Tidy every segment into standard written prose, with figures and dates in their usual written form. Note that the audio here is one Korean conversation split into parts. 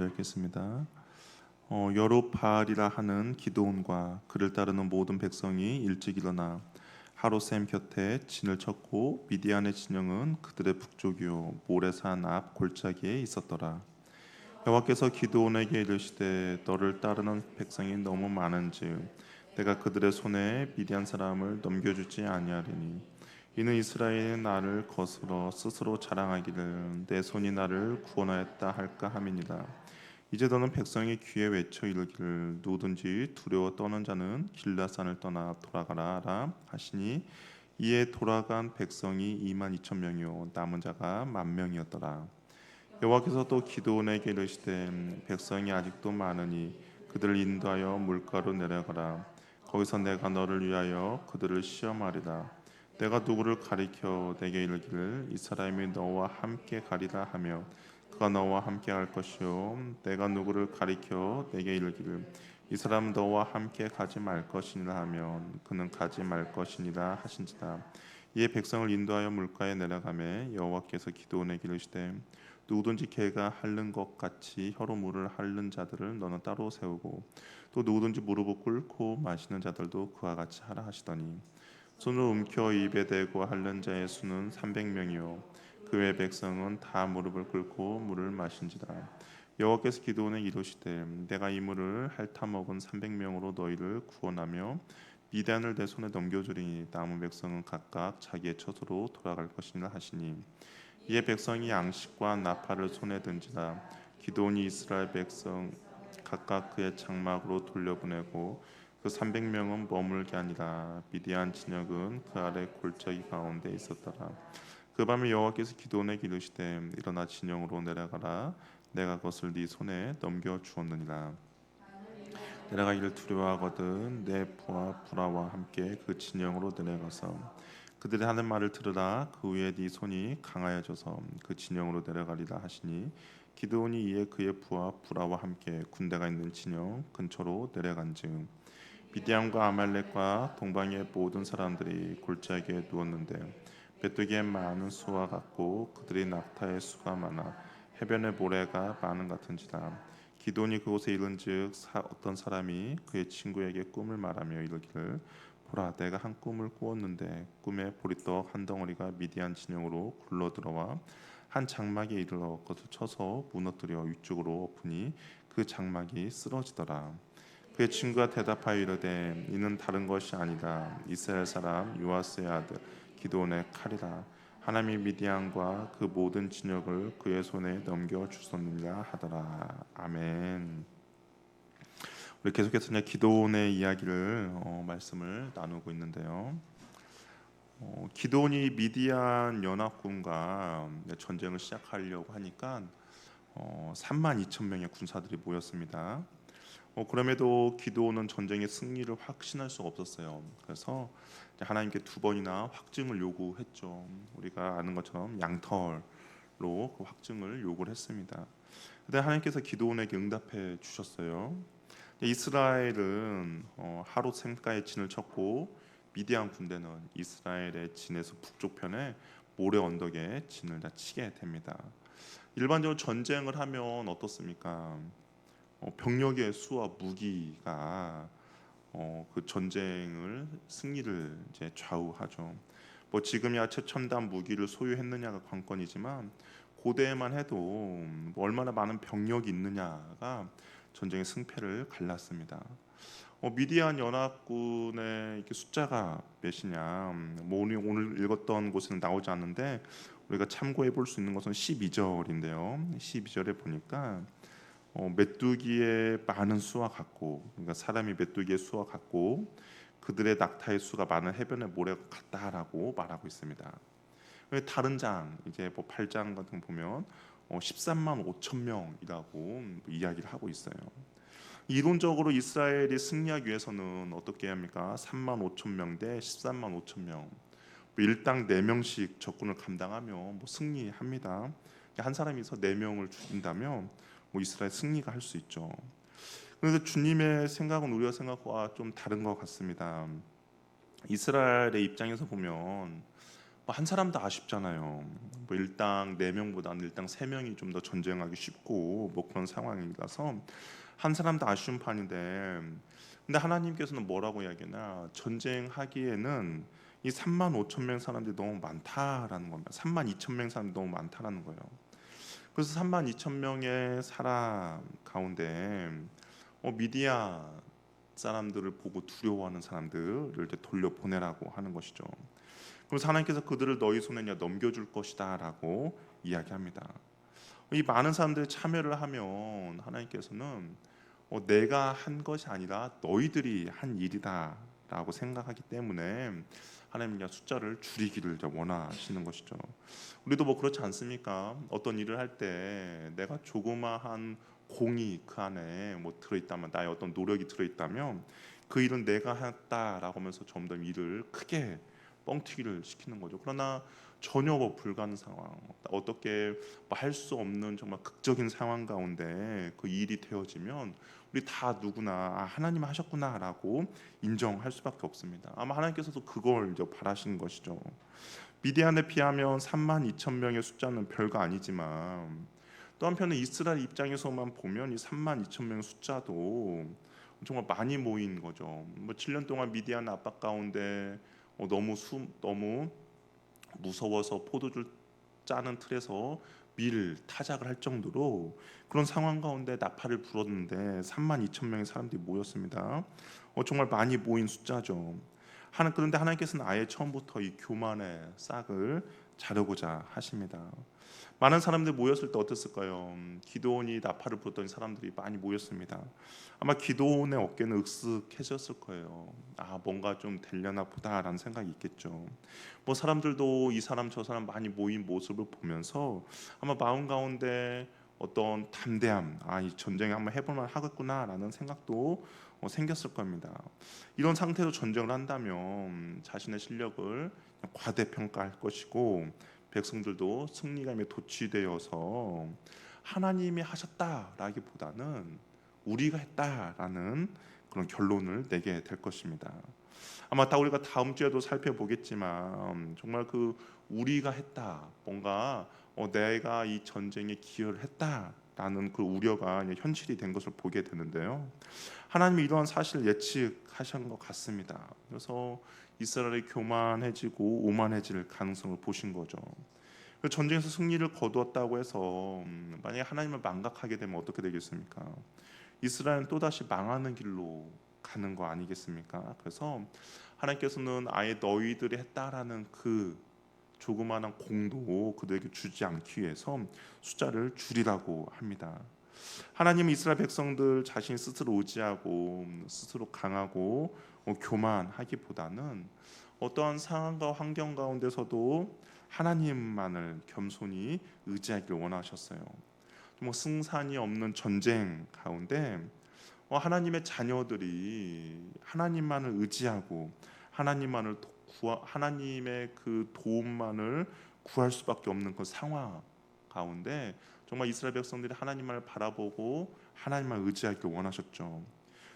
먼저 읽겠습니다. 여룹바알이라 하는 기드온과 그를 따르는 모든 백성이 일찍 일어나 하롯셈 곁에 진을 쳤고 미디안의 진영은 그들의 북쪽이요 모레산 앞 골짜기에 있었더라. 여호와께서 기드온에게 이르시되 너를 따르는 백성이 너무 많은즉 내가 그들의 손에 미디안 사람을 넘겨주지 아니하리니 이는 이스라엘이 나를 거스러 스스로 자랑하기를 내 손이 나를 구원하였다 할까 함이니라. 이제 너는 백성의 귀에 외쳐 이르기를 누구든지 두려워 떠는 자는 길라산을 떠나 돌아가라 하라 하시니 이에 돌아간 백성이 2만 2천 명이요 남은 자가 1만 명이었더라. 여호와께서 또 기드온에게 이르시되 백성이 아직도 많으니 그들을 인도하여 물가로 내려가라. 거기서 내가 너를 위하여 그들을 시험하리라. 내가 누구를 가리켜 내게 이르기를 이 사람이 너와 함께 가리라 하며 그가 너와 함께 갈 것이요 내가 누구를 가리켜 내게 이르기를 이 사람 너와 함께 가지 말 것이니라 하면 그는 가지 말 것이니라 하신지라. 이에 백성을 인도하여 물가에 내려가매 여호와께서 기드온에게 이르시되 누구든지 개가 핥는 것 같이 혀로 물을 핥는 자들을 너는 따로 세우고 또 누구든지 무릎을 꿇고 마시는 자들도 그와 같이 하라 하시더니 손을 움켜 입에 대고 핥는 자의 수는 300명이요 그 외 백성은 다 무릎을 꿇고 물을 마신지라. 여호와께서 기드온에게 이르시되 내가 이 물을 핥아 먹은 300명으로 너희를 구원하며 미디안을 내 손에 넘겨주리니 남은 백성은 각각 자기의 처소로 돌아갈 것이니라 하시니 이에 백성이 양식과 나팔을 손에 든지라. 기드온이 이스라엘 백성 각각 그의 장막으로 돌려보내고 그 300명은 머물게 아니라 미디안 진영은 그 아래 골짜기 가운데 있었더라. 그 밤에 여호와께서 기드온에게 이르시되 일어나 진영으로 내려가라. 내가 그것을 네 손에 넘겨 주었느니라. 내려가기를 두려워하거든 내 부하 부라와 함께 그 진영으로 내려가서 그들이 하는 말을 들으라. 그 후에 네 손이 강하여져서 그 진영으로 내려가리라 하시니 기드온이 이에 그의 부하 부라와 함께 군대가 있는 진영 근처로 내려간즉 미디안과 아말렉과 동방의 모든 사람들이 골짜기에 누웠는데 메뚜기의 많은 수와 같고 그들이 낙타의 수가 많아 해변의 모래가 많은 같은지라. 기드온이 그곳에 이른즉 어떤 사람이 그의 친구에게 꿈을 말하며 이르기를 보라 내가 한 꿈을 꾸었는데 꿈에 보리떡 한 덩어리가 미디안 진영으로 굴러 들어와 한 장막에 이르러 그것을 쳐서 무너뜨려 위쪽으로 엎으니 그 장막이 쓰러지더라. 그의 친구가 대답하여 이르되 이는 다른 것이 아니다 이스라엘 사람 요아스의 아들 기드온의 칼이라. 하나님이 미디안과 그 모든 진역을 그의 손에 넘겨 주셨느니라 하더라. 아멘. 우리 계속해서 그냥 기드온의 이야기를 말씀을 나누고 있는데요. 기드온이 미디안 연합군과 전쟁을 시작하려고 하니까 3만 2천 명의 군사들이 모였습니다. 그럼에도 기드온은 전쟁의 승리를 확신할 수가 없었어요. 그래서 하나님께 2번이나 확증을 요구했죠. 우리가 아는 것처럼 양털로 그 확증을 요구를 했습니다. 근데 하나님께서 기드온에게 응답해 주셨어요. 이스라엘은 하롯 샘가에 진을 쳤고 미디안 군대는 이스라엘의 진에서 북쪽 편에 모래 언덕에 진을 다 치게 됩니다. 일반적으로 전쟁을 하면 어떻습니까? 병력의 수와 무기가 그 전쟁을 승리를 이제 좌우하죠. 뭐 지금이야 최첨단 무기를 소유했느냐가 관건이지만 고대에만 해도 뭐 얼마나 많은 병력이 있느냐가 전쟁의 승패를 갈랐습니다. 미디안 연합군의 이렇게 숫자가 몇이냐? 뭐 오늘 읽었던 곳에는 나오지 않는데 우리가 참고해 볼 수 있는 것은 12절인데요. 12절에 보니까 메뚜기의 많은 수와 같고, 그러니까 사람이 메뚜기의 수와 같고 그들의 낙타의 수가 많은 해변의 모래가 같다라고 말하고 있습니다. 다른 장 이제 뭐 8장 같은 거 보면 13만 5천 명이라고 이야기를 하고 있어요. 이론적으로 이스라엘이 승리하기 위해서는 어떻게 해야 합니까? 3만 5천 명 대 13만 5천 명, 뭐 일당 4명씩 적군을 감당하면 뭐 승리합니다. 한 사람이서 4명을 죽인다면 뭐 이스라엘 승리가 할 수 있죠. 그런데 주님의 생각은 우리가 생각과 좀 다른 것 같습니다. 이스라엘의 입장에서 보면 뭐 한 사람도 아쉽잖아요. 뭐 일당 4명보다는 일당 3명이 좀 더 전쟁하기 쉽고 뭐 그런 상황이라서 한 사람도 아쉬운 판인데, 근데 하나님께서는 뭐라고 이야기나 전쟁하기에는 이 3만 5천 명 사람들이 너무 많다라는 겁니다. 3만 2천 명 사람들이 너무 많다라는 거예요. 그래서 3만 2천 명의 사람 가운데 미디아 사람들을 보고 두려워하는 사람들을 이제 돌려보내라고 하는 것이죠. 그래서 하나님께서 그들을 너희 손에 넘겨줄 것이다라고 이야기합니다. 이 많은 사람들이 참여를 하면 하나님께서는 내가 한 것이 아니라 너희들이 한 일이다라고 생각하기 때문에 하나님이 숫자를 줄이기를 원하시는 것이죠. 우리도 뭐 그렇지 않습니까? 어떤 일을 할 때 내가 조그마한 공이 그 안에 뭐 들어있다면, 나의 어떤 노력이 들어있다면 그 일은 내가 했다라고 하면서 점점 일을 크게 뻥튀기를 시키는 거죠. 그러나 전혀 뭐 불가능 상황, 어떻게 뭐 할 수 없는 정말 극적인 상황 가운데 그 일이 되어지면 우리 다 누구나 하나님 하셨구나라고 인정할 수밖에 없습니다. 아마 하나님께서도 그걸 이제 바라시는 것이죠. 미디안에 비하면 3만 2천 명의 숫자는 별거 아니지만 또 한편은 이스라엘 입장에서만 보면 이 3만 2천 명의 숫자도 정말 많이 모인 거죠. 뭐 7년 동안 미디안 압박 가운데 너무 무서워서 포도주 짜는 틀에서 밀 타작을 할 정도로 그런 상황 가운데 나팔을 불었는데 3만 2천 명의 사람들이 모였습니다. 정말 많이 모인 숫자죠. 그런데 하나님께서는 아예 처음부터 이 교만의 싹을 자르고자 하십니다. 많은 사람들이 모였을 때 어땠을까요? 기드온이 나팔을 불었더니 사람들이 많이 모였습니다. 아마 기드온의 어깨는 으쓱해졌을 거예요. 뭔가 좀 되려나 보다라는 생각이 있겠죠. 뭐 사람들도 이 사람 저 사람 많이 모인 모습을 보면서 아마 마음 가운데 어떤 담대함, 이 전쟁에 한번 해볼만 하겠구나라는 생각도 생겼을 겁니다. 이런 상태로 전쟁을 한다면 자신의 실력을 과대평가할 것이고 백성들도 승리감에 도취되어서 하나님이 하셨다라기보다는 우리가 했다라는 그런 결론을 내게 될 것입니다. 아마 우리가 다음 주에도 살펴보겠지만 정말 그 우리가 했다, 뭔가 내가 이 전쟁에 기여를 했다라는 그 우려가 현실이 된 것을 보게 되는데요. 하나님이 이러한 사실을 예측하신 것 같습니다. 그래서 이스라엘이 교만해지고 오만해질 가능성을 보신 거죠. 전쟁에서 승리를 거두었다고 해서 만약에 하나님을 망각하게 되면 어떻게 되겠습니까? 이스라엘은 또다시 망하는 길로 가는 거 아니겠습니까? 그래서 하나님께서는 아예 너희들이 했다라는 그 조그마한 공도 그들에게 주지 않기 위해서 숫자를 줄이라고 합니다. 하나님은 이스라엘 백성들 자신 스스로 의지하고 스스로 강하고 교만하기보다는 어떠한 상황과 환경 가운데서도 하나님만을 겸손히 의지하기를 원하셨어요. 뭐 승산이 없는 전쟁 가운데 하나님의 자녀들이 하나님만을 의지하고 하나님의 그 도움만을 구할 수밖에 없는 그 상황 가운데 정말 이스라엘 백성들이 하나님만을 바라보고 하나님만 의지하기를 원하셨죠.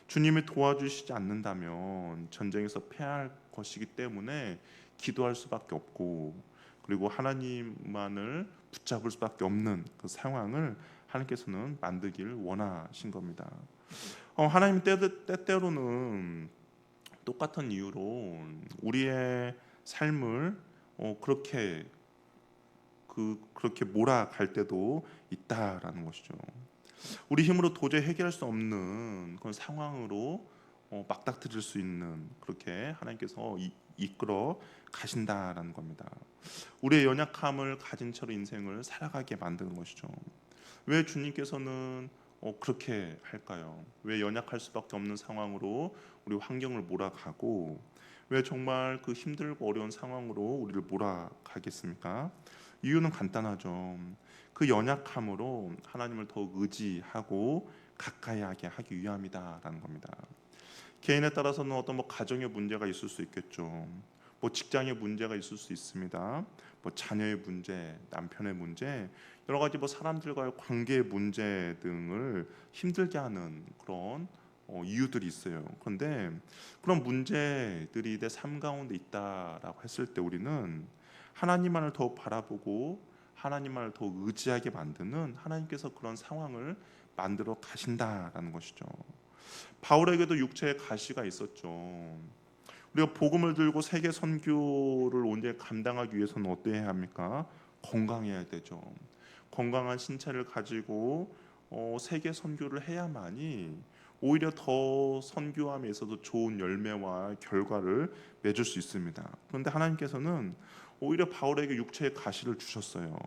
주님이 도와주시지 않는다면 전쟁에서 패할 것이기 때문에 기도할 수밖에 없고, 그리고 하나님만을 붙잡을 수밖에 없는 그 상황을 하나님께서는 만들기를 원하신 겁니다. 하나님 때때로는 똑같은 이유로 우리의 삶을 그렇게 몰아갈 때도 있다라는 것이죠. 우리 힘으로 도저히 해결할 수 없는 그런 상황으로 맞닥뜨릴 수 있는, 그렇게 하나님께서 이끌어 가신다라는 겁니다. 우리의 연약함을 가진 채로 인생을 살아가게 만드는 것이죠. 왜 주님께서는 그렇게 할까요? 왜 연약할 수밖에 없는 상황으로 우리 환경을 몰아가고 왜 정말 그 힘들고 어려운 상황으로 우리를 몰아가겠습니까? 이유는 간단하죠. 그 연약함으로 하나님을 더욱 의지하고 가까이하게 하기 위함이다라는 겁니다. 개인에 따라서는 어떤 뭐 가정의 문제가 있을 수 있겠죠. 뭐 직장의 문제가 있을 수 있습니다. 뭐 자녀의 문제, 남편의 문제, 여러 가지 뭐 사람들과의 관계의 문제 등을 힘들게 하는 그런 이유들이 있어요. 그런데 그런 문제들이 내 삶 가운데 있다라고 했을 때 우리는 하나님만을 더 바라보고 하나님만을 더 의지하게 만드는 하나님께서 그런 상황을 만들어 가신다라는 것이죠. 바울에게도 육체의 가시가 있었죠. 우리가 복음을 들고 세계 선교를 온전히 감당하기 위해서는 어때야 합니까? 건강해야 되죠. 건강한 신체를 가지고 세계 선교를 해야만이 오히려 더 선교함에 있어서 좋은 열매와 결과를 맺을 수 있습니다. 그런데 하나님께서는 오히려 바울에게 육체의 가시를 주셨어요.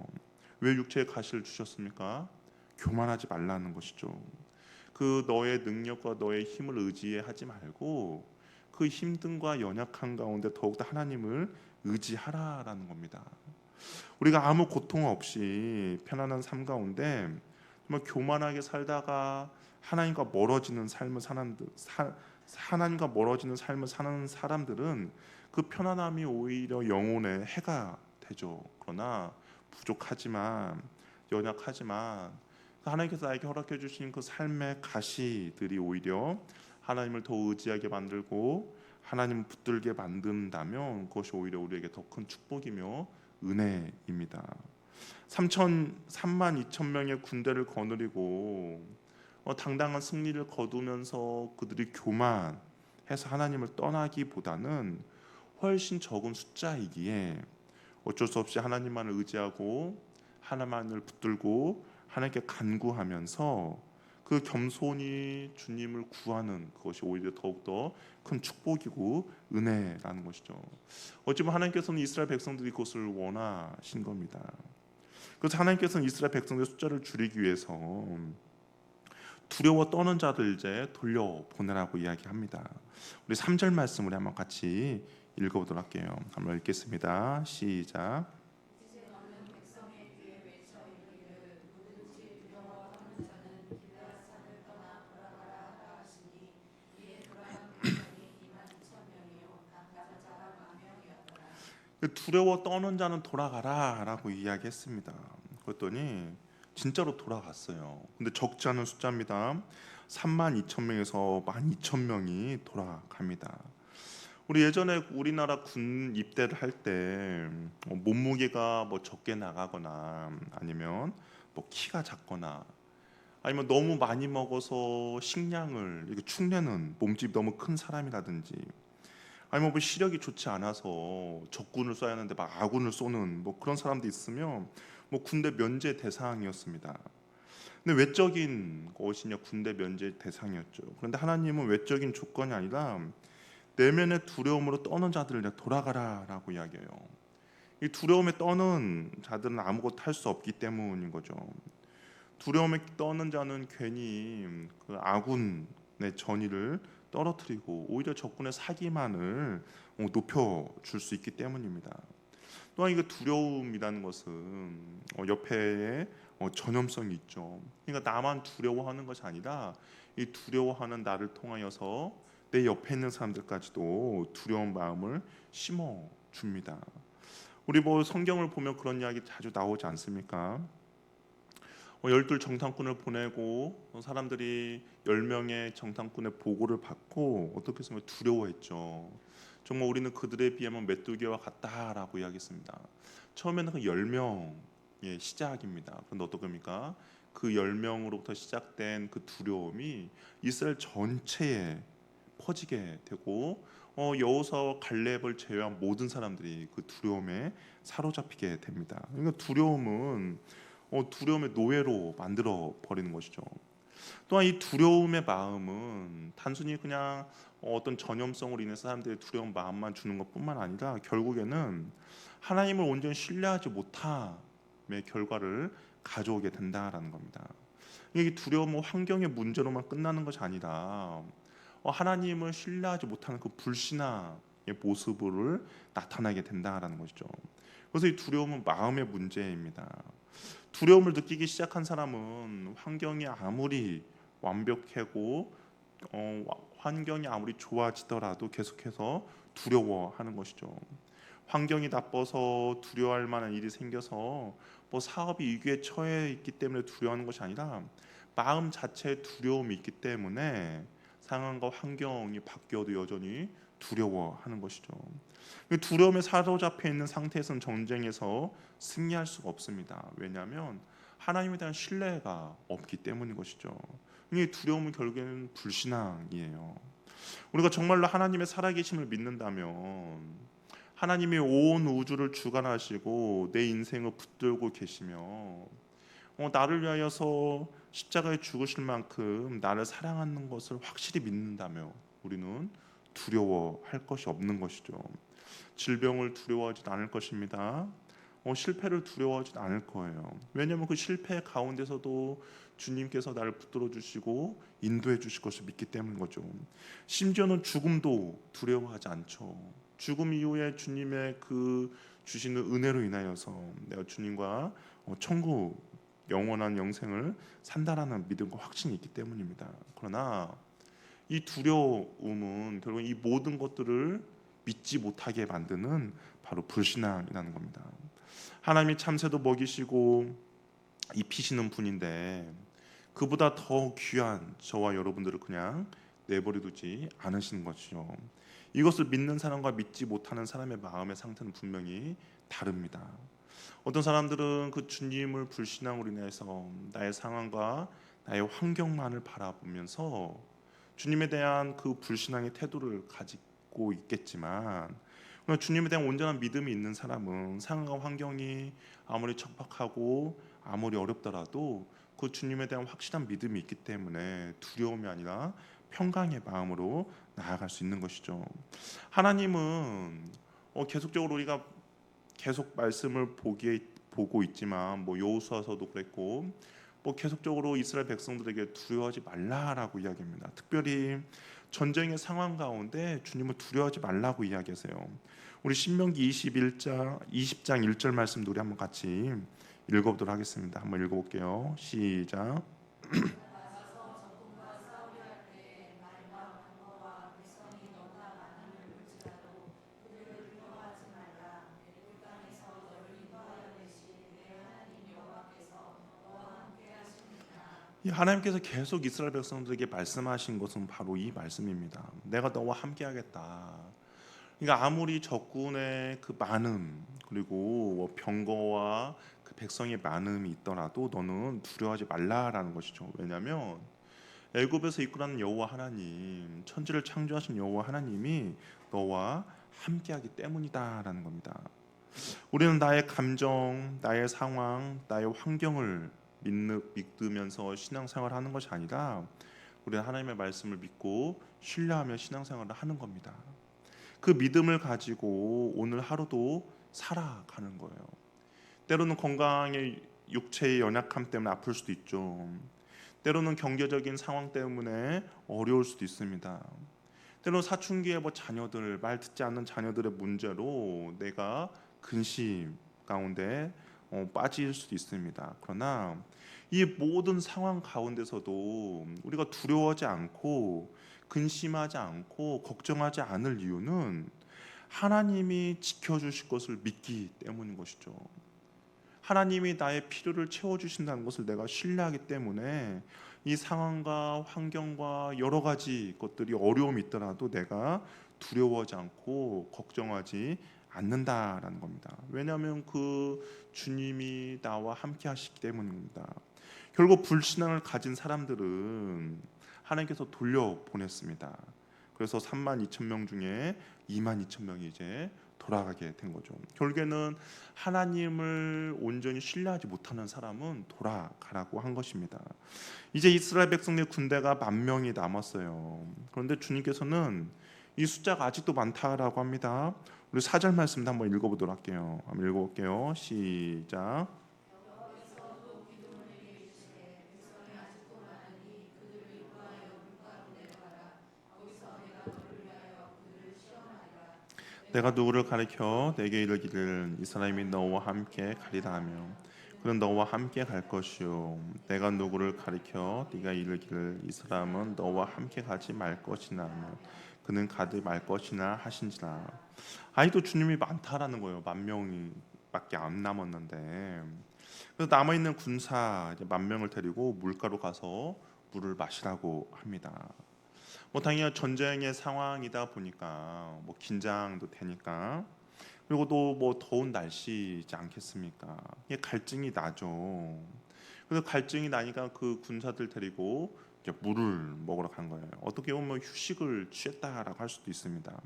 왜 육체의 가시를 주셨습니까? 교만하지 말라는 것이죠. 그 너의 능력과 너의 힘을 의지하지 말고 그 힘든과 연약한 가운데 더욱더 하나님을 의지하라라는 겁니다. 우리가 아무 고통 없이 편안한 삶 가운데 정말 교만하게 살다가 하나님과 멀어지는 삶을 하나님과 멀어지는 삶을 사는 사람들은 그 편안함이 오히려 영혼의 해가 되죠. 그러나 부족하지만 연약하지만 하나님께서 나에게 허락해 주신 그 삶의 가시들이 오히려 하나님을 더 의지하게 만들고 하나님을 붙들게 만든다면 그것이 오히려 우리에게 더 큰 축복이며 은혜입니다. 3만 2천 명의 군대를 거느리고 당당한 승리를 거두면서 그들이 교만해서 하나님을 떠나기보다는 훨씬 적은 숫자이기에 어쩔 수 없이 하나님만을 의지하고 하나님만을 붙들고 하나님께 간구하면서 그 겸손히 주님을 구하는 그것이 오히려 더욱더 큰 축복이고 은혜라는 것이죠. 어찌 보면 하나님께서는 이스라엘 백성들이 그것을 원하신 겁니다. 그래서 하나님께서는 이스라엘 백성들의 숫자를 줄이기 위해서 두려워 떠는 자들 이제 돌려보내라고 이야기합니다. 우리 3절 말씀을 한번 같이 읽어보도록 할게요. 한번 읽겠습니다. 시작. 두려워 떠는 자는 돌아가라라고 이야기했습니다. 그랬더니 진짜로 돌아갔어요. 근데 적지 않은 숫자입니다. 3만 2천 명에서 1만 2천 명이 돌아갑니다. 우리 예전에 우리나라 군 입대를 할 때 몸무게가 뭐 적게 나가거나 아니면 뭐 키가 작거나 아니면 너무 많이 먹어서 식량을 이렇게 축내는 몸집이 너무 큰 사람이라든지 아니면 뭐 시력이 좋지 않아서 적군을 쏴야 하는데 막 아군을 쏘는 뭐 그런 사람도 있으면 뭐 군대 면제 대상이었습니다. 근데 외적인 것이냐 군대 면제 대상이었죠. 그런데 하나님은 외적인 조건이 아니라 내면의 두려움으로 떠는 자들을 그냥 돌아가라라고 이야기해요. 이 두려움에 떠는 자들은 아무것도 할 수 없기 때문인 거죠. 두려움에 떠는 자는 괜히 그 아군의 전의를 떨어뜨리고 오히려 적군의 사기만을 높여줄 수 있기 때문입니다. 또한 이거 두려움이라는 것은 옆에 전염성이 있죠. 그러니까 나만 두려워하는 것이 아니라 이 두려워하는 나를 통하여서 내 옆에 있는 사람들까지도 두려운 마음을 심어 줍니다. 우리 뭐 성경을 보면 그런 이야기 자주 나오지 않습니까? 12 정탐꾼을 보내고 사람들이 10명의 정탐꾼의 보고를 받고 어떻게 했으면 두려워했죠. 정말 우리는 그들에 비하면 메뚜기와 같다라고 이야기했습니다. 처음에는 그 10명의 시작입니다. 그런데 어떻습니까? 그 10명으로부터 시작된 그 두려움이 이스라엘 전체에 퍼지게 되고 여호수아와 갈렙을 제외한 모든 사람들이 그 두려움에 사로잡히게 됩니다. 그러니까 두려움은 두려움의 노예로 만들어 버리는 것이죠. 또한 이 두려움의 마음은 단순히 그냥 어떤 전염성으로 인해서 사람들의 두려운 마음만 주는 것뿐만 아니라 결국에는 하나님을 온전히 신뢰하지 못함의 결과를 가져오게 된다라는 겁니다. 이 두려움은 환경의 문제로만 끝나는 것이 아니라 하나님을 신뢰하지 못하는 그 불신앙의 모습을 나타나게 된다라는 것이죠. 그래서 이 두려움은 마음의 문제입니다. 두려움을 느끼기 시작한 사람은 환경이 아무리 완벽하고 환경이 아무리 좋아지더라도 계속해서 두려워하는 것이죠. 환경이 나빠서 두려워할 만한 일이 생겨서 뭐 사업이 위기에 처해 있기 때문에 두려워하는 것이 아니라 마음 자체에 두려움이 있기 때문에 상황과 환경이 바뀌어도 여전히 두려워하는 것이죠. 두려움에 사로잡혀 있는 상태에서는 전쟁에서 승리할 수가 없습니다. 왜냐하면 하나님에 대한 신뢰가 없기 때문인 것이죠. 이 두려움은 결국에는 불신앙이에요. 우리가 정말로 하나님의 살아계심을 믿는다면, 하나님이 온 우주를 주관하시고 내 인생을 붙들고 계시며 나를 위하여서 십자가에 죽으실 만큼 나를 사랑하는 것을 확실히 믿는다며 우리는 두려워할 것이 없는 것이죠. 질병을 두려워하지 않을 것입니다. 실패를 두려워하지 않을 거예요. 왜냐하면 그 실패 가운데서도 주님께서 나를 붙들어 주시고 인도해 주실 것을 믿기 때문인 거죠. 심지어는 죽음도 두려워하지 않죠. 죽음 이후에 주님의 그 주시는 은혜로 인하여서 내가 주님과 천국 영원한 영생을 산다라는 믿음과 확신이 있기 때문입니다. 그러나 이 두려움은 결국 이 모든 것들을 믿지 못하게 만드는 바로 불신앙이라는 겁니다. 하나님이 참새도 먹이시고 입히시는 분인데 그보다 더 귀한 저와 여러분들을 그냥 내버려 두지 않으시는 것이죠. 이것을 믿는 사람과 믿지 못하는 사람의 마음의 상태는 분명히 다릅니다. 어떤 사람들은 그 주님을 불신앙으로 인해서 나의 상황과 나의 환경만을 바라보면서 주님에 대한 그 불신앙의 태도를 가지고 있겠지만, 주님에 대한 온전한 믿음이 있는 사람은 상황과 환경이 아무리 척박하고 아무리 어렵더라도 그 주님에 대한 확실한 믿음이 있기 때문에 두려움이 아니라 평강의 마음으로 나아갈 수 있는 것이죠. 하나님은 계속적으로 우리가 계속 말씀을 보고 있지만 여호수아서도 그랬고 계속적으로 이스라엘 백성들에게 두려워하지 말라라고 이야기합니다. 특별히 전쟁의 상황 가운데 주님을 두려워하지 말라고 이야기하세요. 우리 신명기 20장 1절 말씀 우리 한번 같이 읽어보도록 하겠습니다. 한번 읽어볼게요. 시작. 하나님께서 계속 이스라엘 백성들에게 말씀하신 것은 바로 이 말씀입니다. 내가 너와 함께하겠다. 그러니까 아무리 적군의 그 많음 그리고 병거와 그 백성의 많음이 있더라도 너는 두려워하지 말라라는 것이죠. 왜냐하면 애굽에서 이끌어낸 여호와 하나님, 천지를 창조하신 여호와 하나님이 너와 함께하기 때문이다라는 겁니다. 우리는 나의 감정, 나의 상황, 나의 환경을 믿으면서 신앙생활을 하는 것이 아니라 우리는 하나님의 말씀을 믿고 신뢰하며 신앙생활을 하는 겁니다. 그 믿음을 가지고 오늘 하루도 살아가는 거예요. 때로는 건강의 육체의 연약함 때문에 아플 수도 있죠. 때로는 경제적인 상황 때문에 어려울 수도 있습니다. 때로는 사춘기에 자녀들, 말 듣지 않는 자녀들의 문제로 내가 근심 가운데 빠질 수도 있습니다. 그러나 이 모든 상황 가운데서도 우리가 두려워하지 않고 근심하지 않고 걱정하지 않을 이유는 하나님이 지켜주실 것을 믿기 때문인 것이죠. 하나님이 나의 필요를 채워주신다는 것을 내가 신뢰하기 때문에 이 상황과 환경과 여러 가지 것들이 어려움이 있더라도 내가 두려워하지 않고 걱정하지 않는다라는 겁니다. 왜냐하면 그 주님이 나와 함께 하시기 때문입니다. 결국 불신앙을 가진 사람들은 하나님께서 돌려보냈습니다. 그래서 32,000명 중에 22,000명이 이제 돌아가게 된 거죠. 결국에는 하나님을 온전히 신뢰하지 못하는 사람은 돌아가라고 한 것입니다. 이제 이스라엘 백성의 군대가 10,000명이 남았어요. 그런데 주님께서는 이 숫자가 아직도 많다라고 합니다. 우리 4절 말씀도 한번 읽어보도록 할게요. 한번 읽어볼게요. 시작. 내가 누구를 가리켜 내게 이르기를 이 사람이 너와 함께 가리라 하며 그는 너와 함께 갈 것이요 내가 누구를 가리켜 네가 이르기를 이 사람은 너와 함께 가지 말 것이나 하며 그는 가지 말 것이나 하신지라. 아직도 주님이 많다라는 거예요. 10,000명밖에 안 남았는데 그래서 남아있는 군사 이제 10,000명을 데리고 물가로 가서 물을 마시라고 합니다. 뭐 당연히 전쟁의 상황이다 보니까 뭐 긴장도 되니까, 그리고 또 뭐 더운 날씨지 않겠습니까? 이게 갈증이 나죠. 그래서 갈증이 나니까 그 군사들 데리고 이제 물을 먹으러 간 거예요. 어떻게 보면 휴식을 취했다라고 할 수도 있습니다.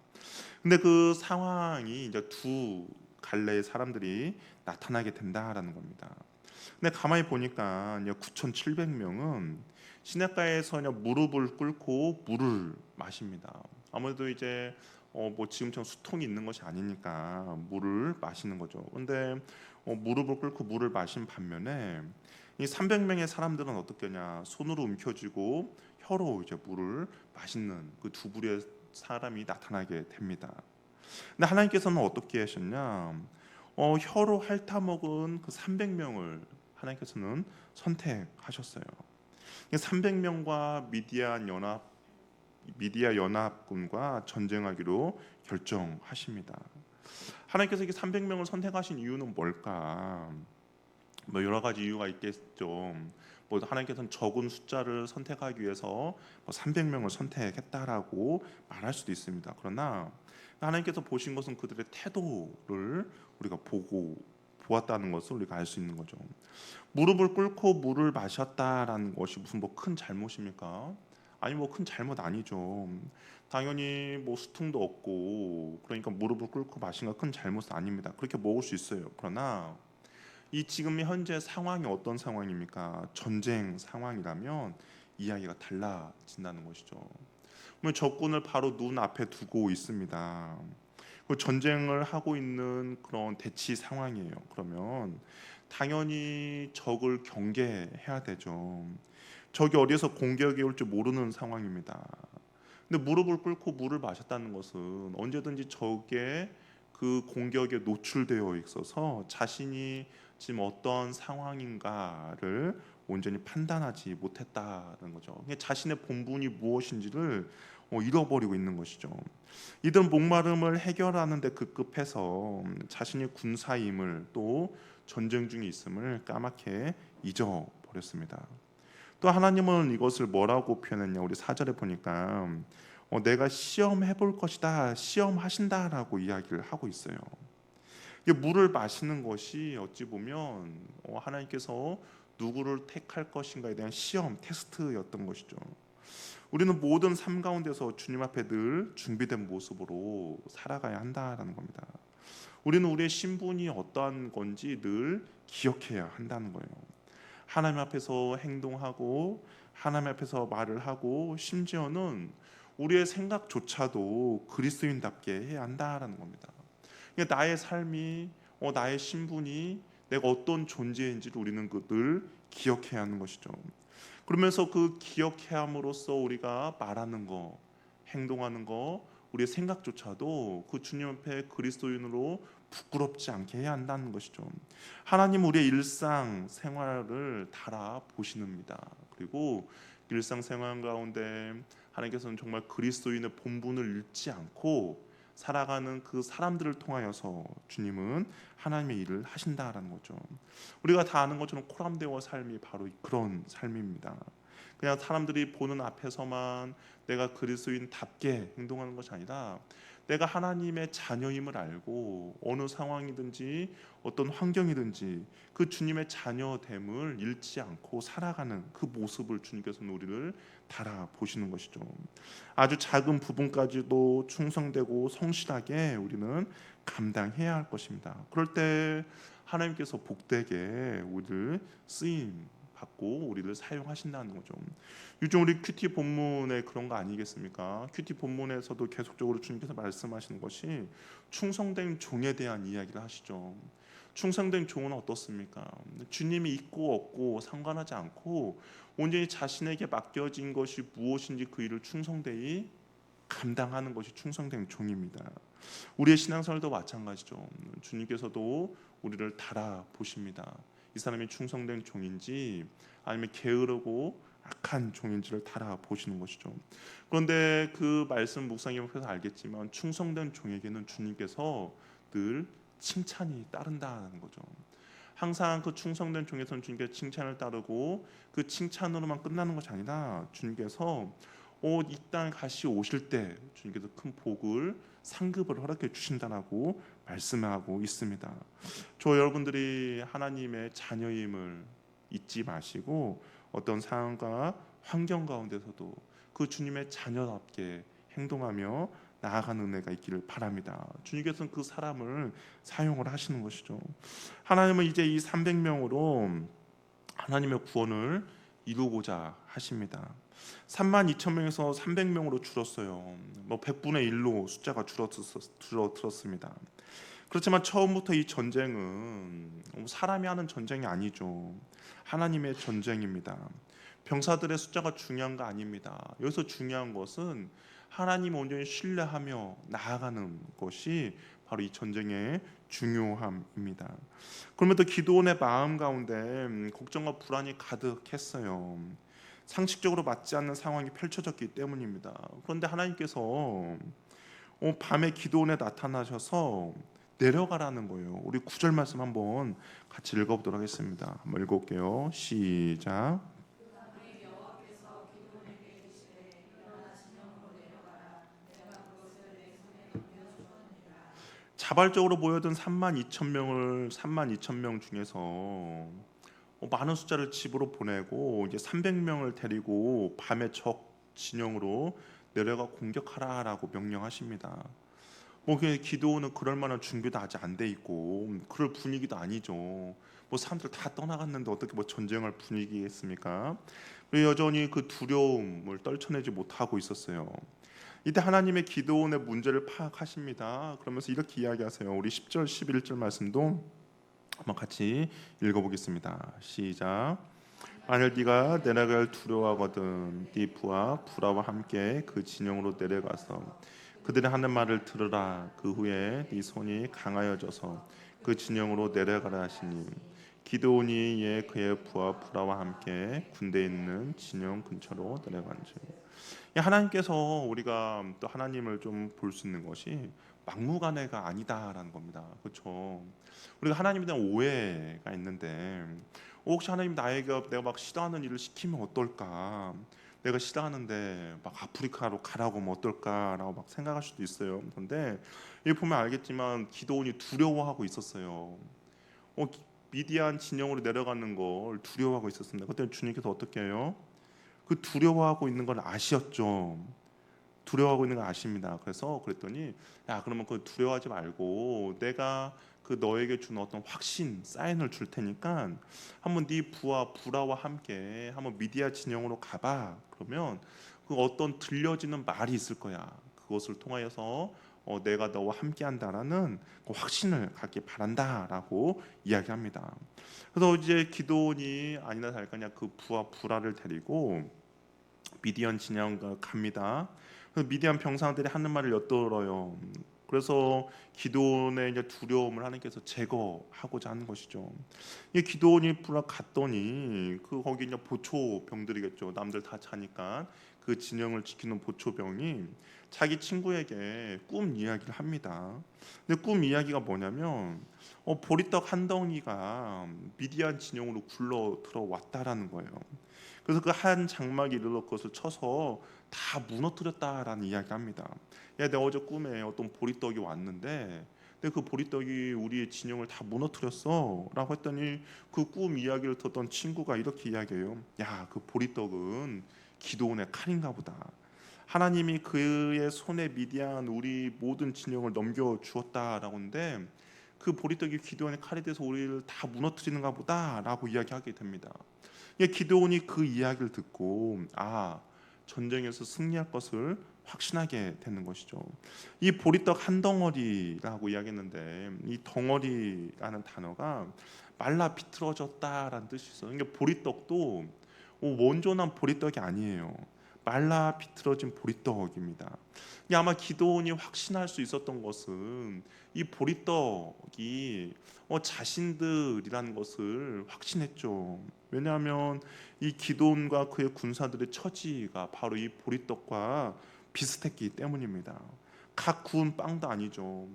근데 그 상황이 이제 두 갈래의 사람들이 나타나게 된다라는 겁니다. 근데 가만히 보니까 9,700명은 시냇가에서 그냥 무릎을 꿇고 물을 마십니다. 아무래도 이제 뭐 지금처럼 수통이 있는 것이 아니니까 물을 마시는 거죠. 근데 무릎을 꿇고 물을 마신 반면에 이 300명의 사람들은 어떻게냐, 손으로 움켜쥐고 혀로 이제 물을 마시는 그 두 부류의 사람이 나타나게 됩니다. 근데 하나님께서는 어떻게 하셨냐? 혀로 핥아먹은 그 300명을 하나님께서는 선택하셨어요. 300명과 미디아 연합군과 전쟁하기로 결정하십니다. 하나님께서 이렇게 300명을 선택하신 이유는 뭘까? 뭐 여러 가지 이유가 있겠죠. 뭐 하나님께서는 적은 숫자를 선택하기 위해서 뭐 300명을 선택했다라고 말할 수도 있습니다. 그러나 하나님께서 보신 것은 그들의 태도를 우리가 보았다는 것을 우리가 알 수 있는 거죠. 무릎을 꿇고 물을 마셨다라는 것이 무슨 뭐 큰 잘못입니까? 아니 뭐 큰 잘못 아니죠. 당연히 뭐 수통도 없고 그러니까 무릎을 꿇고 마신 건 큰 잘못은 아닙니다. 그렇게 먹을 수 있어요. 그러나 이 지금 현재 상황이 어떤 상황입니까? 전쟁 상황이라면 이야기가 달라진다는 것이죠. 적군을 바로 눈앞에 두고 있습니다. 그 전쟁을 하고 있는 그런 대치 상황이에요. 그러면 당연히 적을 경계해야 되죠. 적이 어디서 공격이 올지 모르는 상황입니다. 근데 무릎을 꿇고 물을 마셨다는 것은 언제든지 적의 그 공격에 노출되어 있어서 자신이 지금 어떤 상황인가를 온전히 판단하지 못했다는 거죠. 자신의 본분이 무엇인지를 잃어버리고 있는 것이죠. 이들 목마름을 해결하는 데 급급해서 자신이 군사임을 또 전쟁 중에 있음을 까맣게 잊어버렸습니다. 또 하나님은 이것을 뭐라고 표현했냐? 우리 4절에 보니까 내가 시험해 볼 것이다, 시험하신다라고 이야기를 하고 있어요. 물을 마시는 것이 어찌 보면 하나님께서 누구를 택할 것인가에 대한 시험, 테스트였던 것이죠. 우리는 모든 삶 가운데서 주님 앞에 늘 준비된 모습으로 살아가야 한다라는 겁니다. 우리는 우리의 신분이 어떠한 건지 늘 기억해야 한다는 거예요. 하나님 앞에서 행동하고 하나님 앞에서 말을 하고 심지어는 우리의 생각조차도 그리스도인답게 해야 한다라는 겁니다. 그러니까 나의 삶이 나의 신분이 내가 어떤 존재인지를 우리는 늘 기억해야 하는 것이죠. 그러면서 그 기억함으로써 우리가 말하는 거, 행동하는 거, 우리의 생각조차도 그 주님 앞에 그리스도인으로 부끄럽지 않게 해야 한다는 것이죠. 하나님 우리의 일상 생활을 달아보시는니다. 그리고 일상 생활 가운데 하나님께서는 정말 그리스도인의 본분을 잃지 않고 살아가는 그 사람들을 통하여서 주님은 하나님의 일을 하신다라는 거죠. 우리가 다 아는 것처럼 코람데오 삶이 바로 그런 삶입니다. 그냥 사람들이 보는 앞에서만 내가 그리스도인답게 행동하는 것이 아니라 내가 하나님의 자녀임을 알고 어느 상황이든지 어떤 환경이든지 그 주님의 자녀됨을 잃지 않고 살아가는 그 모습을 주님께서는 우리를 달아보시는 것이죠. 아주 작은 부분까지도 충성되고 성실하게 우리는 감당해야 할 것입니다. 그럴 때 하나님께서 복되게 우리를 쓰임 받고 우리를 사용하신다는 거죠. 요즘 우리 큐티 본문에 그런 거 아니겠습니까? 큐티 본문에서도 계속적으로 주님께서 말씀하시는 것이 충성된 종에 대한 이야기를 하시죠. 충성된 종은 어떻습니까? 주님이 있고 없고 상관하지 않고 온전히 자신에게 맡겨진 것이 무엇인지 그 일을 충성되이 감당하는 것이 충성된 종입니다. 우리의 신앙생활도 마찬가지죠. 주님께서도 우리를 달아보십니다. 이 사람이 충성된 종인지 아니면 게으르고 악한 종인지를 달아보시는 것이죠. 그런데 그 말씀 묵상해보면서 알겠지만 충성된 종에게는 주님께서 늘 칭찬이 따른다는 거죠. 항상 그 충성된 종에서는 주님께서 칭찬을 따르고 그 칭찬으로만 끝나는 것이 아니라 주님께서 이 땅 다시 오실 때 주님께서 큰 복을 상급을 허락해 주신다라고 말씀하고 있습니다. 저 여러분들이 하나님의 자녀임을 잊지 마시고 어떤 상황과 환경 가운데서도 그 주님의 자녀답게 행동하며 나아가는 은혜가 있기를 바랍니다. 주님께서는 그 사람을 사용을 하시는 것이죠. 하나님은 이제 이 300명으로 하나님의 구원을 이루고자 하십니다. 32,000명에서 300명으로 줄었어요. 100분의 1로 숫자가 줄어들었습니다. 그렇지만 처음부터 이 전쟁은 사람이 하는 전쟁이 아니죠. 하나님의 전쟁입니다. 병사들의 숫자가 중요한 거 아닙니다. 여기서 중요한 것은 하나님 온전히 신뢰하며 나아가는 것이 바로 이 전쟁의 중요함입니다. 그럼에도 기드온의 마음 가운데 걱정과 불안이 가득했어요. 상식적으로 맞지 않는 상황이 펼쳐졌기 때문입니다. 그런데 하나님께서 밤에 기드온에 나타나셔서 내려가라는 거예요. 우리 9절 말씀 한번 같이 읽어보도록 하겠습니다. 한번 읽어볼게요. 시작. 자발적으로 모여든 32,000명 중에서 많은 숫자를 집으로 보내고 이제 300명을 데리고 밤에 적 진영으로 내려가 공격하라라고 명령하십니다. 기도는 그럴 만한 준비도 아직 안 돼 있고 그럴 분위기도 아니죠. 사람들 다 떠나갔는데 어떻게 전쟁할 분위기겠습니까? 여전히 그 두려움을 떨쳐내지 못하고 있었어요. 이때 하나님의 기도원의 문제를 파악하십니다. 그러면서 이렇게 이야기하세요. 우리 10절 11절 말씀도 한번 같이 읽어보겠습니다. 시작. 만일 네가 내려갈 두려워하거든 네 부하 부라와 함께 그 진영으로 내려가서 그들이 하는 말을 들으라. 그 후에 네 손이 강하여져서 그 진영으로 내려가라 하시니 기드온이 이에 그의 부하 부라와 함께 군대에 있는 진영 근처로 내려간즉. 하나님께서 우리가 또 하나님을 좀 볼 수 있는 것이 막무가내가 아니다라는 겁니다. 그렇죠? 우리가 하나님에 대한 오해가 있는데 혹시 하나님 나에게 내가 막 싫어하는 일을 시키면 어떨까? 내가 싫어하는데 막 아프리카로 가라고 하면 어떨까라고 막 생각할 수도 있어요. 그런데 여기 보면 알겠지만 기드온이 두려워하고 있었어요. 어, 미디안 진영으로 내려가는 걸 두려워하고 있었습니다. 그때 주님께서 어떻게 해요? 그 두려워하고 있는 걸 아셨죠. 두려워하고 있는 걸 아십니다. 그래서 그랬더니 야 그러면 그 두려워하지 말고 내가 그 너에게 준 어떤 확신 사인을 줄 테니까 한번 네 부하 부라와 함께 한번 미디아 진영으로 가봐. 그러면 그 어떤 들려지는 말이 있을 거야. 그것을 통하여서 내가 너와 함께한다라는 그 확신을 갖기 바란다라고 이야기합니다. 그래서 이제 기도원이 아니나 다를까 그 부하 부라를 데리고 미디안 진영 갑니다. 미디안 병사들이 하는 말을 엿들어요. 그래서 기드온의 이제 두려움을 하나님께서 제거하고자 하는 것이죠. 이 기드온이 갔더니 그 거기 이제 보초병들이겠죠. 남들 다 자니까 그 진영을 지키는 보초병이 자기 친구에게 꿈 이야기를 합니다. 근데 꿈 이야기가 뭐냐면 보리떡 한 덩이가 미디안 진영으로 굴러 들어왔다라는 거예요. 그래서 그 한 장막이 이르러 그것을 쳐서 다 무너뜨렸다라는 이야기합니다. 야, 내가 어제 꿈에 어떤 보리떡이 왔는데, 근데 그 보리떡이 우리의 진영을 다 무너뜨렸어라고 했더니 그 꿈 이야기를 듣던 친구가 이렇게 이야기해요. 야, 그 보리떡은 기드온의 칼인가 보다. 하나님이 그의 손에 미디안 우리 모든 진영을 넘겨 주었다라고 하는데 그 보리떡이 기드온의 칼에 대해서 우리를 다 무너뜨리는가 보다라고 이야기하게 됩니다. 기드온이 그 이야기를 듣고 전쟁에서 승리할 것을 확신하게 되는 것이죠. 이 보리떡 한 덩어리라고 이야기했는데 이 덩어리라는 단어가 말라 비틀어졌다라는 뜻이 있어요. 그러니까 보리떡도 온전한 보리떡이 아니에요. 말라 비틀어진 보리떡입니다. 아마 기드온이 확신할 수 있었던 것은 이 보리떡이 자신들이라는 것을 확신했죠. 왜냐하면 이 기드온과 그의 군사들의 처지가 바로 이 보리떡과 비슷했기 때문입니다. 갓 구운 빵도 아니죠.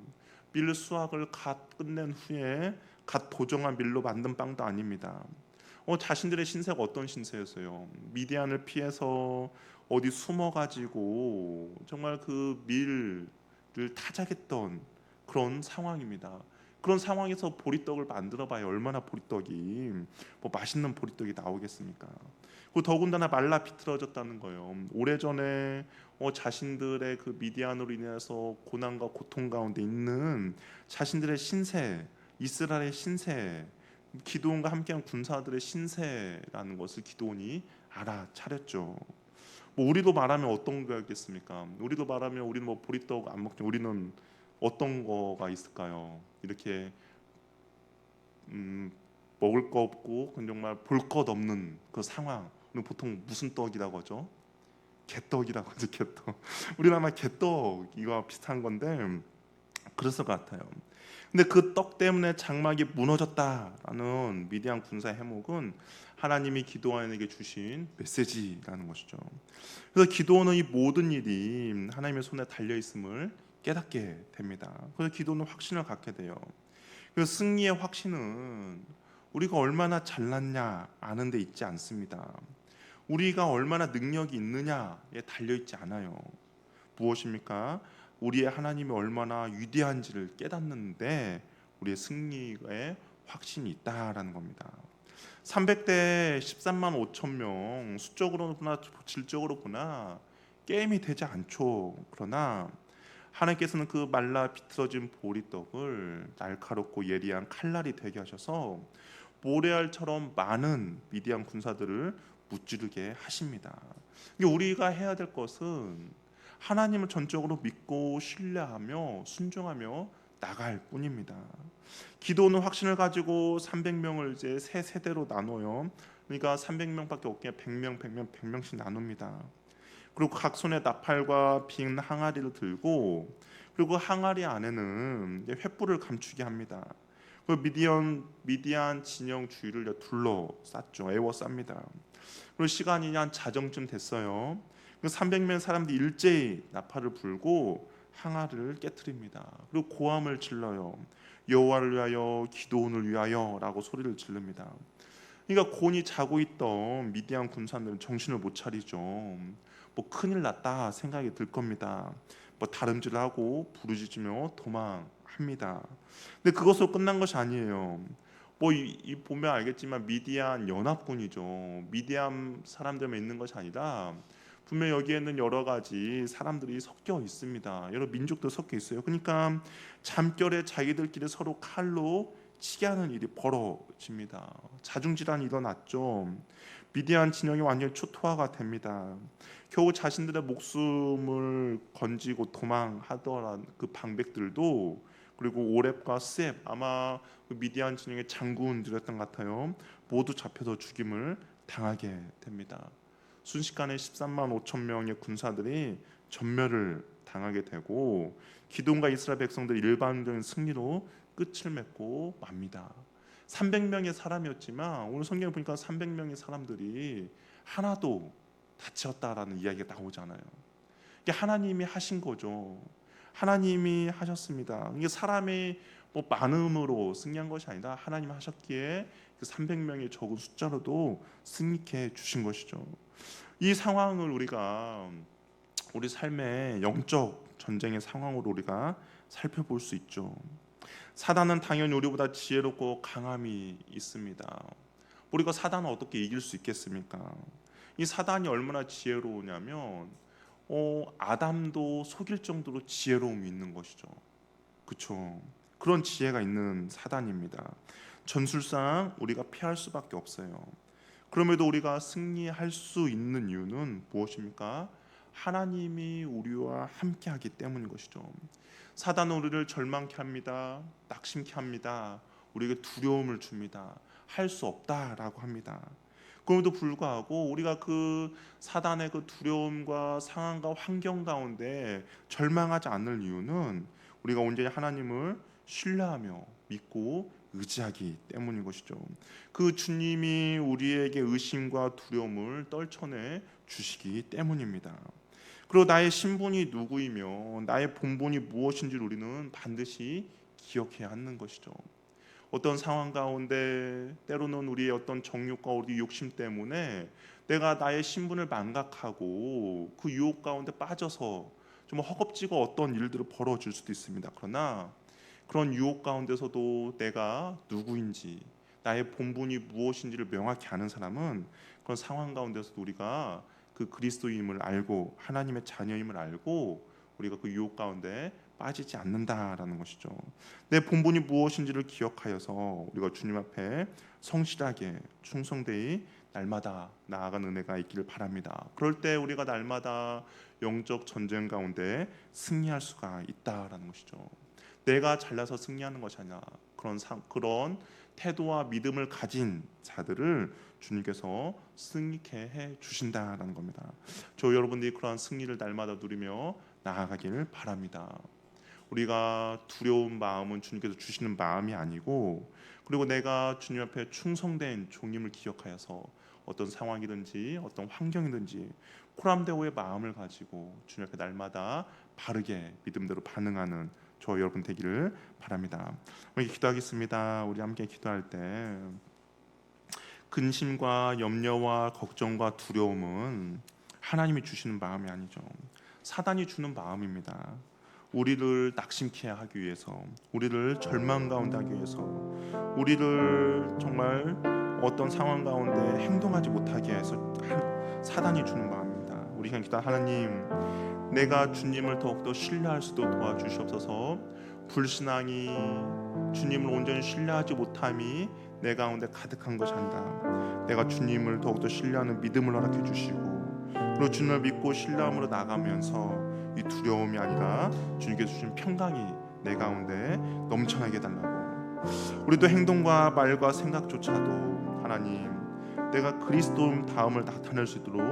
밀 수확을 갓 끝낸 후에 갓 도정한 밀로 만든 빵도 아닙니다. 자신들의 신세가 어떤 신세였어요? 미디안을 피해서 어디 숨어가지고 정말 그 밀을 타작했던 그런 상황입니다. 그런 상황에서 보리떡을 만들어봐야 얼마나 보리떡이 뭐 맛있는 보리떡이 나오겠습니까? 그 더군다나 말라 비틀어졌다는 거예요. 오래전에 자신들의 그 미디안으로 인해서 고난과 고통 가운데 있는 자신들의 신세, 이스라엘의 신세, 기드온과 함께한 군사들의 신세라는 것을 기드온이 알아차렸죠. 뭐 우리도 말하면 어떤 거겠습니까? 우리도 말하면 우리는 뭐 보리떡 안 먹죠. 우리는 어떤 거가 있을까요? 이렇게 음, 먹을 거 없고 정말 볼 것 없는 그 상황. 우리는 보통 무슨 떡이라고 하죠? 개떡이라고 하죠. 개떡. 우리는 아마 개떡 이거 비슷한 건데 그랬을 것 같아요. 근데 그 떡 때문에 장막이 무너졌다라는 미디안 군사 해목은 하나님이 기드온에게 주신 메시지라는 것이죠. 그래서 기드온은 이 모든 일이 하나님의 손에 달려 있음을 깨닫게 됩니다. 그래서 기드온은 확신을 갖게 돼요. 그 승리의 확신은 우리가 얼마나 잘났냐 아는 데 있지 않습니다. 우리가 얼마나 능력이 있느냐에 달려 있지 않아요. 무엇입니까? 우리의 하나님이 얼마나 위대한지를 깨닫는데 우리의 승리의 확신이 있다라는 겁니다. 300대 13만 5천 명 수적으로 보나 질적으로 보나 게임이 되지 않죠. 그러나 하나님께서는 그 말라 비틀어진 보리떡을 날카롭고 예리한 칼날이 되게 하셔서 모래알처럼 많은 미디안 군사들을 무찌르게 하십니다. 우리가 해야 될 것은 하나님을 전적으로 믿고 신뢰하며 순종하며 나갈 뿐입니다. 기도는 확신을 가지고 300명을 이제 세 세대로 나눠요. 그러니까 300명밖에 없게 100명, 100명, 100명씩 나눕니다. 그리고 각 손에 나팔과 빈 항아리를 들고 그리고 항아리 안에는 횃불을 감추게 합니다. 그 미디안 진영 주위를 둘러쌌죠. 에워쌉니다. 그리고 시간이 한 자정쯤 됐어요. 그 300명 사람들이 일제히 나팔을 불고 항아리를 깨트립니다. 그리고 고함을 질러요. 여호와를 위하여 기드온을 위하여라고 소리를 지릅니다. 그러니까 곤히 자고 있던 미디안 군사들은 정신을 못 차리죠. 뭐 큰일 났다 생각이 들 겁니다. 뭐 다름질하고 부르짖으며 도망합니다. 근데 그것으로 끝난 것이 아니에요. 뭐 보면 알겠지만 미디안 연합군이죠. 미디안 사람들만 있는 것이 아니라 분명 여기에는 여러 가지 사람들이 섞여 있습니다. 여러 민족도 섞여 있어요. 그러니까 잠결에 자기들끼리 서로 칼로 치게 하는 일이 벌어집니다. 자중질환이 일어났죠. 미디안 진영이 완전히 초토화가 됩니다. 겨우 자신들의 목숨을 건지고 도망하더란 그 방백들도 그리고 오렙과 스앱 아마 그 미디안 진영의 장군들이었던 것 같아요. 모두 잡혀서 죽임을 당하게 됩니다. 순식간에 13만 5천 명의 군사들이 전멸을 당하게 되고 기드온과 이스라엘 백성들이 일반적인 승리로 끝을 맺고 맙니다. 300명의 사람이었지만 오늘 성경을 보니까 300명의 사람들이 하나도 다쳤다라는 이야기가 나오잖아요. 이게 하나님이 하신 거죠. 하나님이 하셨습니다. 이게 사람의 뭐 많음으로 승리한 것이 아니라 하나님 하셨기에 그 300명의 적은 숫자로도 승리케 주신 것이죠. 이 상황을 우리가 우리 삶의 영적 전쟁의 상황으로 우리가 살펴볼 수 있죠. 사단은 당연히 우리보다 지혜롭고 강함이 있습니다. 우리가 사단을 어떻게 이길 수 있겠습니까? 이 사단이 얼마나 지혜로우냐면 아담도 속일 정도로 지혜로움이 있는 것이죠. 그렇죠? 그런 지혜가 있는 사단입니다. 전술상 우리가 피할 수밖에 없어요. 그럼에도 우리가 승리할 수 있는 이유는 무엇입니까? 하나님이 우리와 함께하기 때문인 것이죠. 사단은 우리를 절망케 합니다. 낙심케 합니다. 우리에게 두려움을 줍니다. 할 수 없다라고 합니다. 그럼에도 불구하고 우리가 그 사단의 그 두려움과 상황과 환경 가운데 절망하지 않을 이유는 우리가 온전히 하나님을 신뢰하며 믿고 의지하기 때문인 것이죠. 그 주님이 우리에게 의심과 두려움을 떨쳐내 주시기 때문입니다. 그리고 나의 신분이 누구이며 나의 본분이 무엇인지를 우리는 반드시 기억해야 하는 것이죠. 어떤 상황 가운데 때로는 우리의 어떤 정욕과 우리 욕심 때문에 내가 나의 신분을 망각하고 그 유혹 가운데 빠져서 좀 허겁지겁 어떤 일들을 벌어질 수도 있습니다. 그러나 그런 유혹 가운데서도 내가 누구인지, 나의 본분이 무엇인지를 명확히 아는 사람은 그런 상황 가운데서도 우리가 그 그리스도임을 알고 하나님의 자녀임을 알고 우리가 그 유혹 가운데 빠지지 않는다라는 것이죠. 내 본분이 무엇인지를 기억하여서 우리가 주님 앞에 성실하게 충성되이 날마다 나아가는 은혜가 있기를 바랍니다. 그럴 때 우리가 날마다 영적 전쟁 가운데 승리할 수가 있다라는 것이죠. 내가 잘나서 승리하는 것이 아니라 그런 태도와 믿음을 가진 자들을 주님께서 승리케 해 주신다라는 겁니다. 저 여러분들이 그러한 승리를 날마다 누리며 나아가길 바랍니다. 우리가 두려운 마음은 주님께서 주시는 마음이 아니고, 그리고 내가 주님 앞에 충성된 종임을 기억하여서 어떤 상황이든지 어떤 환경이든지 코람데오의 마음을 가지고 주님 앞에 날마다 바르게 믿음대로 반응하는 저 여러분 되기를 바랍니다. 우리 기도하겠습니다. 우리 함께 기도할 때 근심과 염려와 걱정과 두려움은 하나님이 주시는 마음이 아니죠. 사단이 주는 마음입니다. 우리를 낙심케 하기 위해서, 우리를 절망 가운데 하기 위해서, 우리를 정말 어떤 상황 가운데 행동하지 못하게 해서 사단이 주는 마음입니다. 우리 그냥 기도, 하나님, 내가 주님을 더욱더 신뢰할 수도 도와주시옵소서. 불신앙이, 주님을 온전히 신뢰하지 못함이 내 가운데 가득한 것이 아니라 내가 주님을 더욱더 신뢰하는 믿음을 허락해 주시고, 그리고 주님을 믿고 신뢰함으로 나가면서 이 두려움이 아니라 주님께서 주신 평강이 내 가운데 넘쳐나게 해달라고. 우리도 행동과 말과 생각조차도 하나님, 내가 그리스도 다음을 나타낼 수 있도록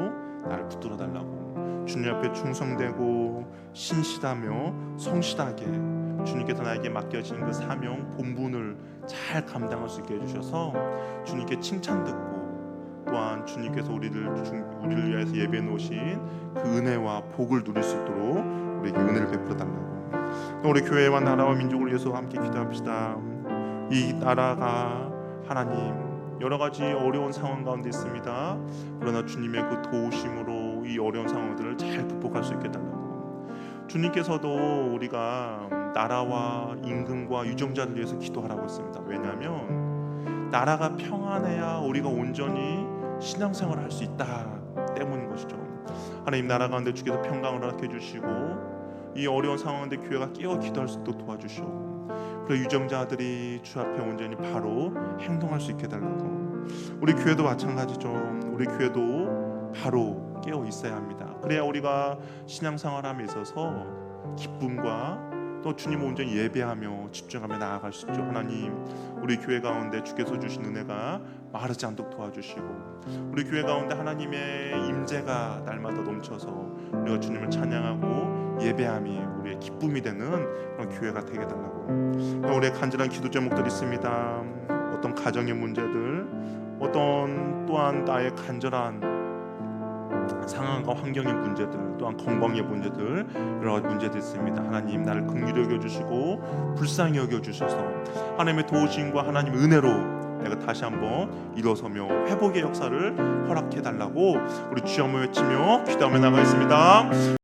나를 붙들어 달라고. 주님 앞에 충성되고 신실하며 성실하게 주님께서 나에게 맡겨진 그 사명 본분을 잘 감당할 수 있게 해주셔서 주님께 칭찬 듣고, 또한 주님께서 우리를 위해서 예배해 놓으신 그 은혜와 복을 누릴 수 있도록 우리에게 은혜를 베풀어 달라고. 또 우리 교회와 나라와 민족을 위해서 함께 기도합시다. 이 나라가 하나님 여러 가지 어려운 상황 가운데 있습니다. 그러나 주님의 그 도우심으로 이 어려운 상황들을 잘 극복할 수 있게 달라고. 주님께서도 우리가 나라와 임금과 유정자를 위해서 기도하라고 했습니다. 왜냐하면 나라가 평안해야 우리가 온전히 신앙생활을 할 수 있다 때문인 것이죠. 하나님, 나라 가운데 주께서 평강을 허락해 주시고 이 어려운 상황인데 교회가 깨어 기도할 수 있도록 도와주시고, 그리고 유정자들이 주 앞에 온전히 바로 행동할 수 있게 달라고. 우리 교회도 마찬가지죠. 우리 교회도 바로 깨어 있어야 합니다. 그래야 우리가 신앙생활함에 있어서 기쁨과 또 주님 온전히 예배하며 집중하며 나아갈 수 있죠. 하나님, 우리 교회 가운데 주께서 주신 은혜가 마르지 않도록 도와주시고, 우리 교회 가운데 하나님의 임재가 날마다 넘쳐서 우리가 주님을 찬양하고 예배함이 우리의 기쁨이 되는 그런 교회가 되게 달라고. 우리의 간절한 기도 제목들이 있습니다. 어떤 가정의 문제들, 어떤 또한 나의 간절한 상황과 환경의 문제들, 또한 건강의 문제들, 여러 가지 문제들이 있습니다. 하나님, 나를 긍휼히 여겨주시고 불쌍히 여겨주셔서 하나님의 도우심과 하나님의 은혜로 내가 다시 한번 일어서며 회복의 역사를 허락해달라고 우리 주여 한번 외치며 기도하며 나가겠습니다.